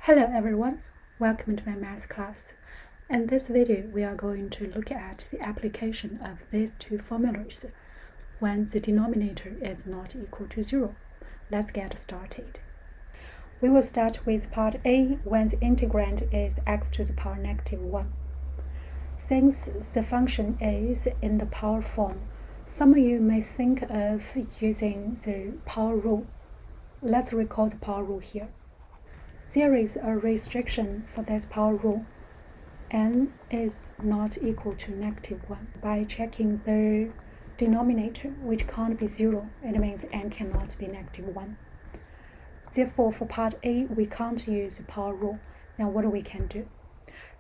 Hello everyone, welcome to my math class. In this video, we are going to look at the application of these two formulas when the denominator is not equal to 0. Let's get started. We will start with part A when the integrand is x to the power -1. Since the function is in the power form, some of you may think of using the power rule. Let's recall the power rule here. There is a restriction for this power rule. N is not equal to -1. By checking the denominator, which can't be 0, it means n cannot be -1. Therefore, for part A, we can't use the power rule. Now what we can do?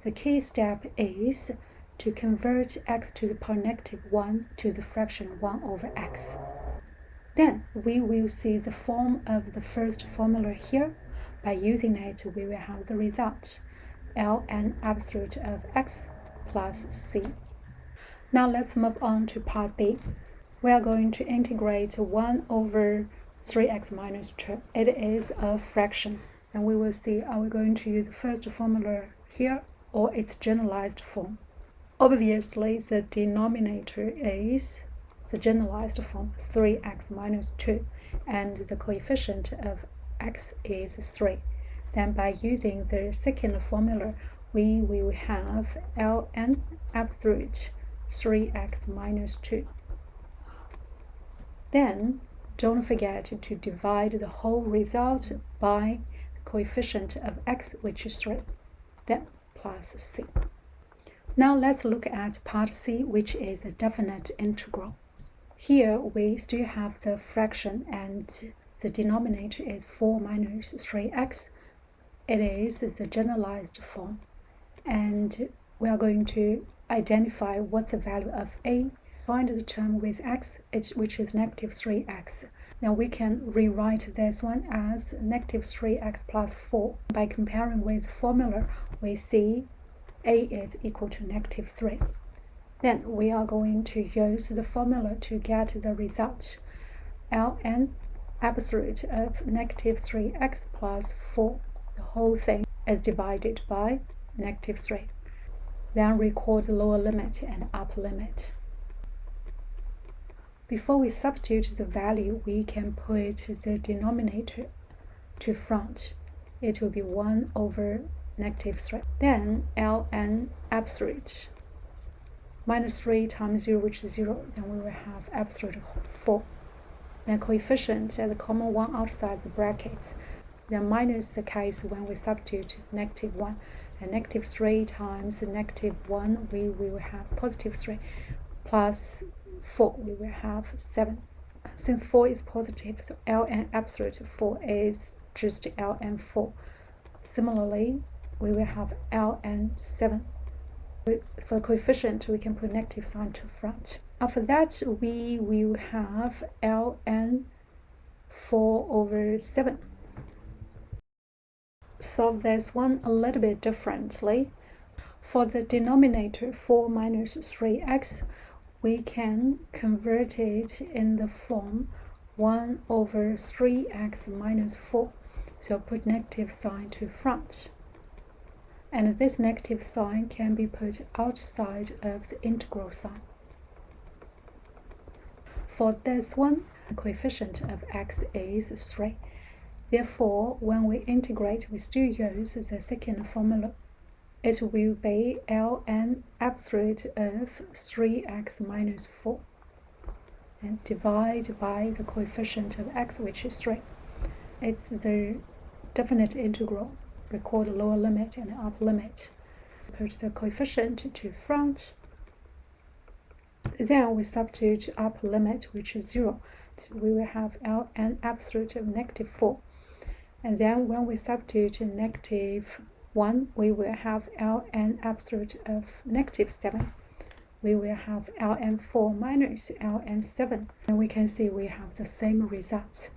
The key step is to convert x to the power -1 to the fraction 1 over x. Then we will see the form of the first formula here. By using it, we will have the result, ln absolute of x plus c. Now let's move on to part B. We are going to integrate 1 over 3x minus 2. It is a fraction, and we will see are we going to use the first formula here or its generalized form. Obviously, the denominator is the generalized form, 3x minus 2, and the coefficient of x is 3. Then by using the second formula, we will have ln absolute 3x minus 2. Then don't forget to divide the whole result by the coefficient of x, which is 3, then plus c. Now let's look at part C, which is a definite integral. Here we still have the fraction and the denominator is 4 minus 3x. It is the generalized form. And we are going to identify what's the value of a. Find the term with x, which is -3x. Now we can rewrite this one as -3x plus 4. By comparing with formula, we see a is equal to -3. Then we are going to use the formula to get the result. ln absolute of -3x plus 4. The whole thing is divided by -3. Then record the lower limit and upper limit. Before we substitute the value, we can put the denominator to front. It will be 1 over -3. Then ln absolute -3 times 0, which is 0. Then we will have absolute 4. Then coefficient as the common one outside the brackets. Then minus the case when we substitute -1. And -3 times -1, we will have +3. Plus 4, we will have 7. Since 4 is positive, so ln absolute 4 is just ln 4. Similarly, we will have ln 7. For coefficient, we can put negative sign to front. After that, we will have ln 4 over 7. Solve this one a little bit differently. For the denominator 4 minus 3x, we can convert it in the form 1 over 3x minus 4. So put negative sign to front. And this negative sign can be put outside of the integral sign. For this one, the coefficient of x is 3. Therefore, when we integrate, we still use the second formula. It will be ln absolute of 3x minus 4. And divide by the coefficient of x, which is 3. It's the definite integral. Record the lower limit and the upper limit. Put the coefficient to front. Then we substitute upper limit, which is 0. We will have ln absolute of -4. And then when we substitute -1, we will have ln absolute of -7. We will have ln 4 minus ln 7. And we can see we have the same result.